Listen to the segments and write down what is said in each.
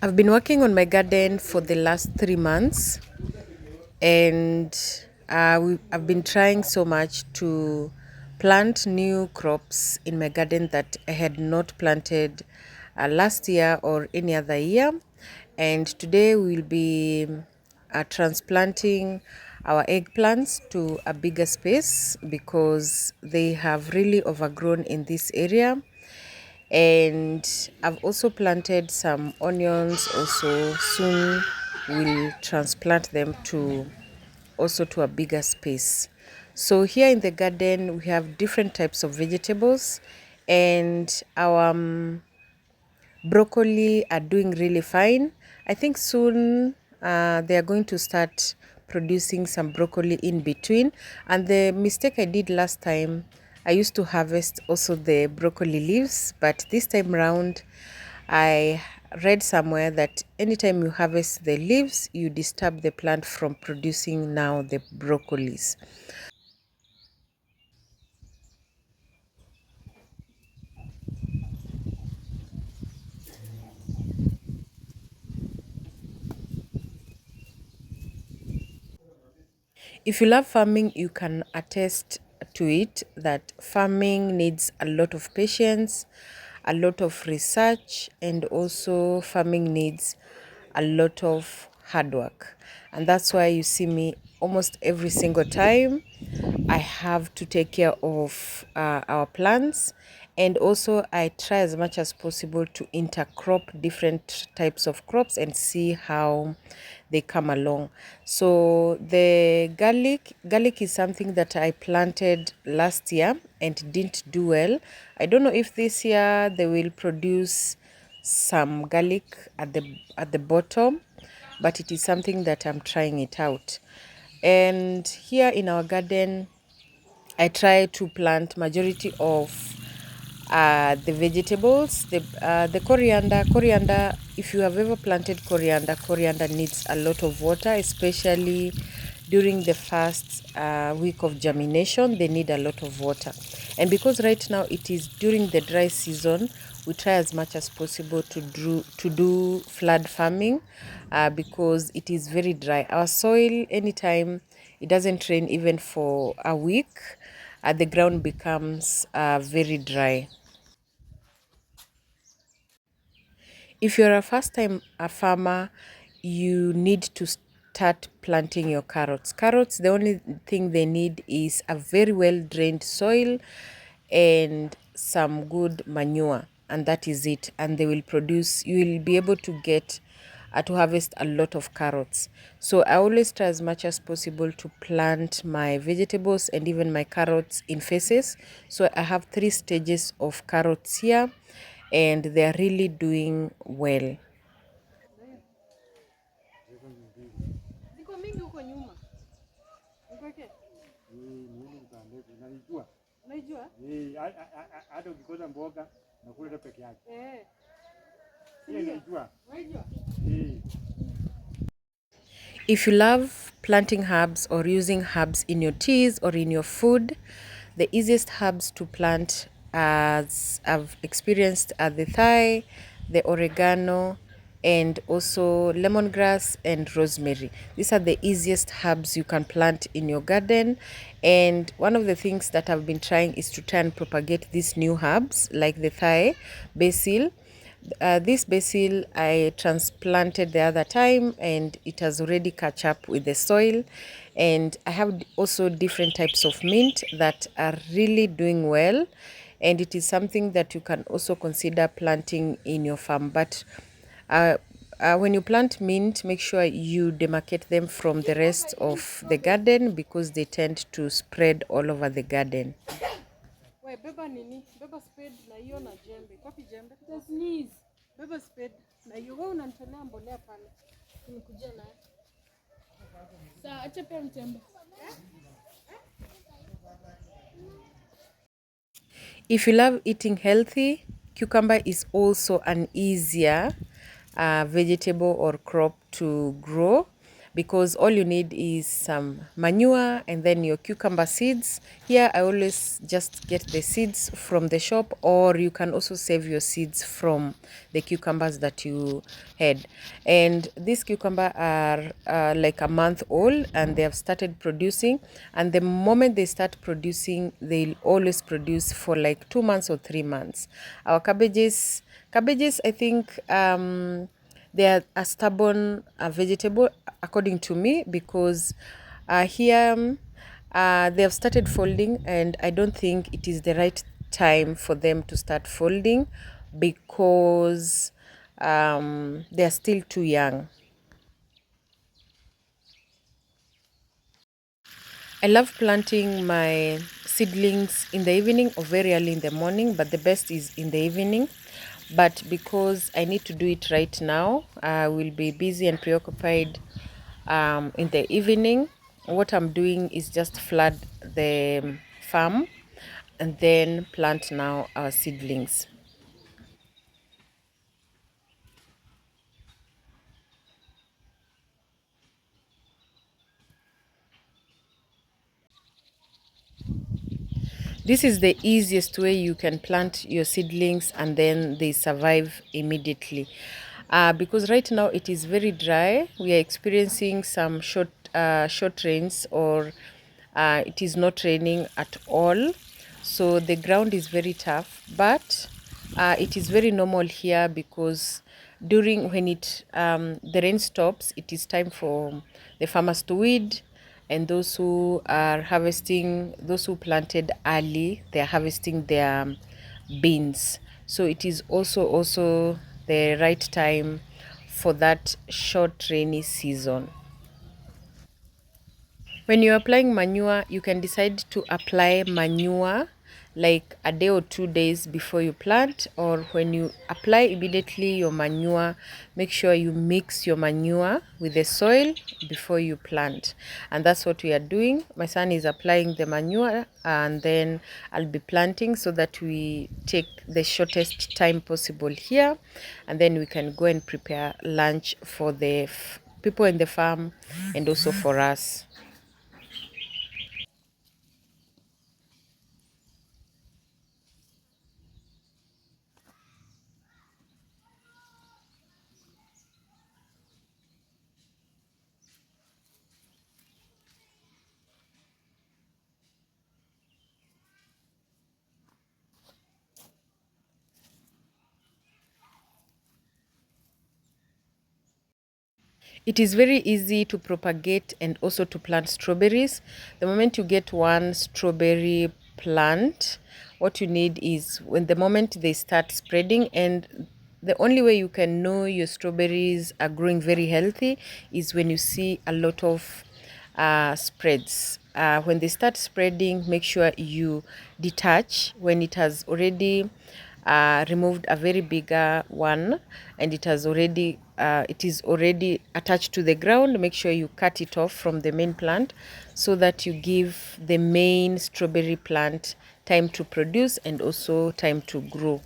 I've been working on my garden for the last 3 months, and I've been trying so much to plant new crops in my garden that I had not planted last year or any other year. And today we'll be transplanting our eggplants to a bigger space because they have really overgrown in this area. And I've also planted some onions also. Soon we'll transplant them to also to a bigger space. So here in the garden we have different types of vegetables, and our broccoli are doing really fine. I think soon they are going to start producing some broccoli in between. And the mistake I did last time, I used to harvest also the broccoli leaves, but this time around I read somewhere that anytime you harvest the leaves, you disturb the plant from producing now the broccolis. If you love farming, you can attest to it that farming needs a lot of patience, a lot of research, and also farming needs a lot of hard work. And that's why you see me almost every single time I have to take care of our plants, and also I try as much as possible to intercrop different types of crops and see how they come along. So the garlic is something that I planted last year and didn't do well. I don't know if this year they will produce some garlic at the bottom, but it is something that I'm trying it out. And here in our garden I try to plant majority of the vegetables, the coriander. If you have ever planted coriander needs a lot of water, especially during the first week of germination. They need a lot of water, and because right now it is during the dry season, we try as much as possible to do flood farming because it is very dry. Our soil, anytime it doesn't rain even for a week, the ground becomes very dry. If you're a first time a farmer, you need to start planting your carrots. Carrots, the only thing they need is a very well drained soil and some good manure, and that is it. And they will produce, you will be able to get to harvest a lot of carrots. So I always try as much as possible to plant my vegetables and even my carrots in phases. So I have 3 stages of carrots here, and they are really doing well. If you love planting herbs or using herbs in your teas or in your food, the easiest herbs to plant, as I've experienced, are the thyme, the oregano, and also lemongrass and rosemary. These are the easiest herbs you can plant in your garden. And one of the things that I've been trying is to try and propagate these new herbs like the thyme, basil. This basil I transplanted the other time, and it has already catch up with the soil. And I have also different types of mint that are really doing well, and it is something that you can also consider planting in your farm. But when you plant mint, make sure you demarcate them from the rest of the garden because they tend to spread all over the garden. We beba nini? Beba spade na hiyo na jembe. Wapi jembe? Sneeze. Beba spade na hiyo. Wewe unanitolea mbolea pale. Nikuje naye. Sasa acha pia mtembe. If you love eating healthy, cucumber is also an easier vegetable or crop to grow, because all you need is some manure and then your cucumber seeds. Here I always just get the seeds from the shop, or you can also save your seeds from the cucumbers that you had. And these cucumber are like a month old, and they have started producing, and the moment they start producing, they'll always produce for like 2 months or 3 months. Our cabbages, I think they are a stubborn vegetable, according to me, because here they have started folding, and I don't think it is the right time for them to start folding, because they are still too young. I love planting my seedlings in the evening or very early in the morning, but the best is in the evening. But because I need to do it right now, I will be busy and preoccupied in the evening. What I'm doing is just flood the farm and then plant now our seedlings. This is the easiest way you can plant your seedlings and then they survive immediately. Because right now it is very dry. We are experiencing some short rains, or it is not raining at all. So the ground is very tough, but it is very normal here, because during when the rain stops, it is time for the farmers to weed, and those who are harvesting, those who planted early, they're harvesting their beans. So it is also the right time for that short rainy season. When you're applying manure, you can decide to apply manure like a day or 2 days before you plant, or when you apply immediately your manure, make sure you mix your manure with the soil before you plant. And that's what we are doing. My son is applying the manure, and then I'll be planting, so that we take the shortest time possible here, and then we can go and prepare lunch for the people in the farm and also for us. It is very easy to propagate and also to plant strawberries. The moment you get one strawberry plant, what you need is, when the moment they start spreading, and the only way you can know your strawberries are growing very healthy is when you see a lot of spreads. When they start spreading, make sure you detach when it has already removed a very bigger one, and it is already attached to the ground. Make sure you cut it off from the main plant, so that you give the main strawberry plant time to produce and also time to grow.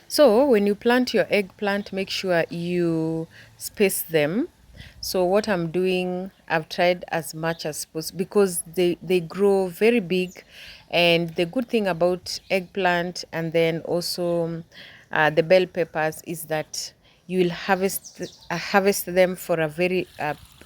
So when you plant your eggplant, make sure you space them. So what I'm doing, I've tried as much as possible, because they grow very big. And the good thing about eggplant, and then also the bell peppers, is that you will harvest them for a very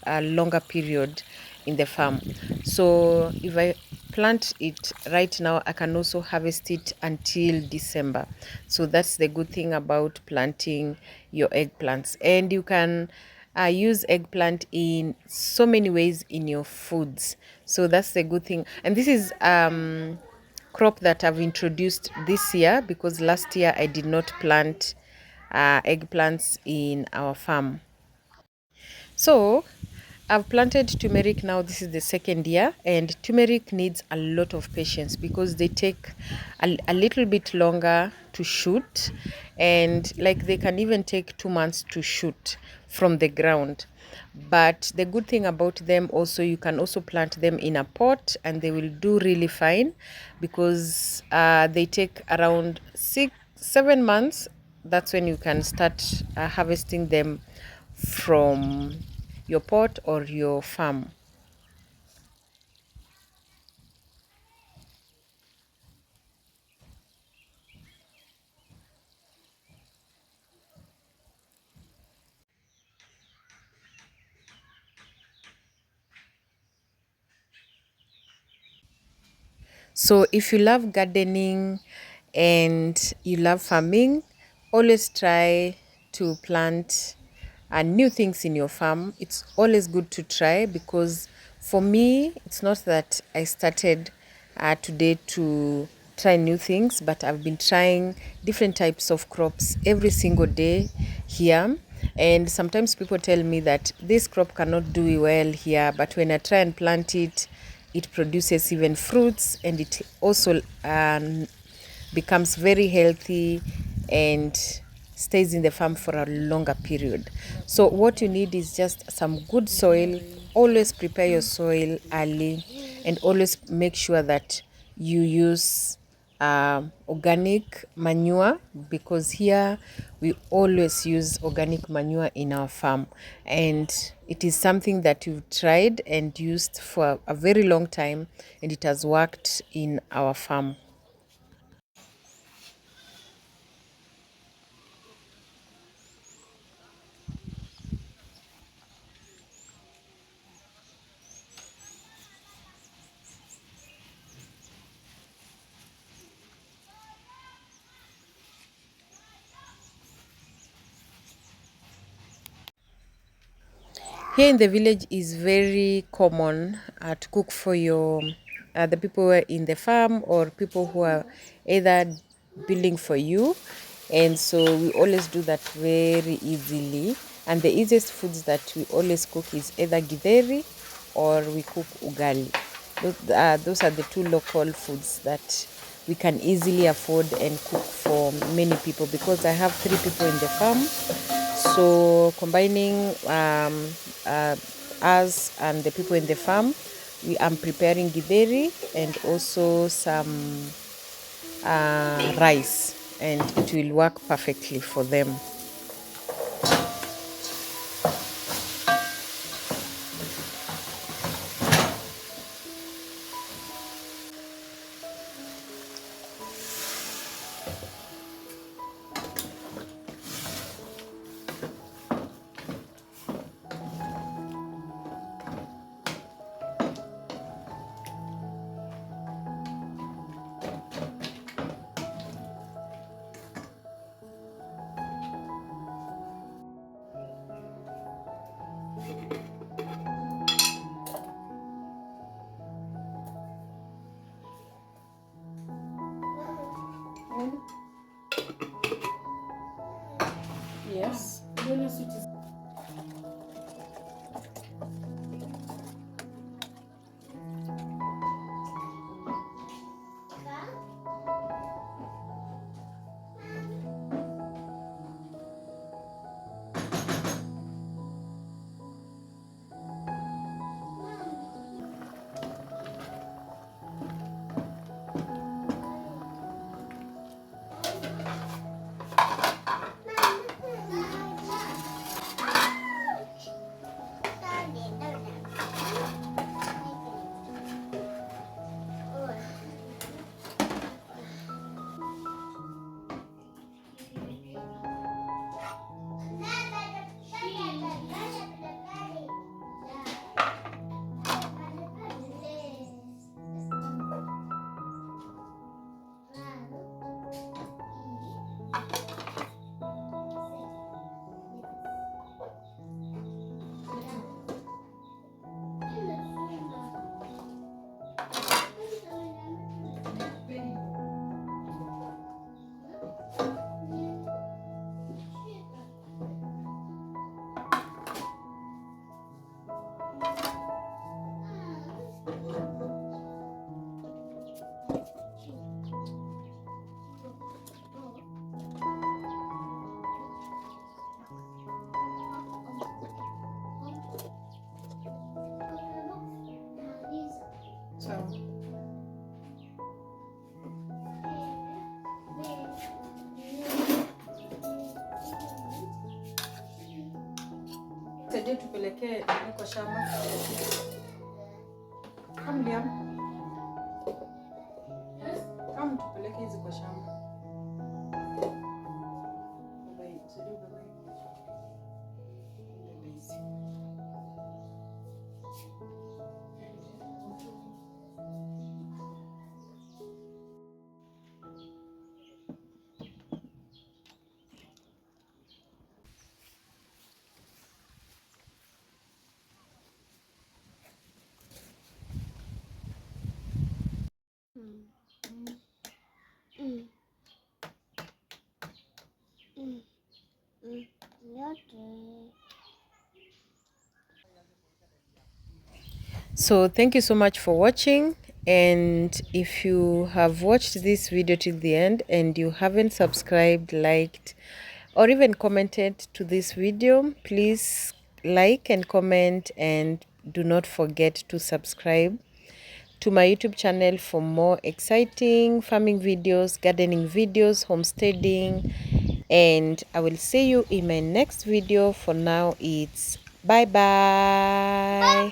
a longer period in the farm. So if I plant it right now, I can also harvest it until December. So that's the good thing about planting your eggplants. And you can use eggplant in so many ways in your foods. So that's the good thing. And this is crop that I've introduced this year, because last year I did not plant eggplants in our farm. So I've planted turmeric now. This is the second year, and turmeric needs a lot of patience, because they take a little bit longer to shoot, and like they can even take 2 months to shoot from the ground. But the good thing about them also, you can also plant them in a pot and they will do really fine, because they take around 6 7 months. That's when you can start harvesting them from your pot or your farm. So if you love gardening and you love farming, always try to plant new things in your farm. It's always good to try, because for me, it's not that I started today to try new things, but I've been trying different types of crops every single day here. And sometimes people tell me that this crop cannot do well here, but when I try and plant it, it produces even fruits, and it also becomes very healthy and stays in the farm for a longer period. So what you need is just some good soil. Always prepare your soil early, and always make sure that you use organic manure, because here we always use organic manure in our farm, and it is something that we've tried and used for a very long time, and it has worked in our farm. Here in the village is very common to cook for your the people who are in the farm, or people who are either building for you, and so we always do that very easily. And the easiest foods that we always cook is either githeri or we cook ugali. Those are the two local foods that we can easily afford and cook for many people, because I have 3 people in the farm. So combining uh, us and the people in the farm, we am preparing githeri and also some rice, and it will work perfectly for them. Yes. Sawa. Saidie tupelekee kwa shamba. Liam. Tupeleke hizi kwa shamba. So thank you so much for watching, and if you have watched this video till the end and you haven't subscribed, liked, or even commented to this video, please like and comment, and do not forget to subscribe to my YouTube channel for more exciting farming videos, gardening videos, homesteading, and I will see you in my next video. For now, it's bye bye.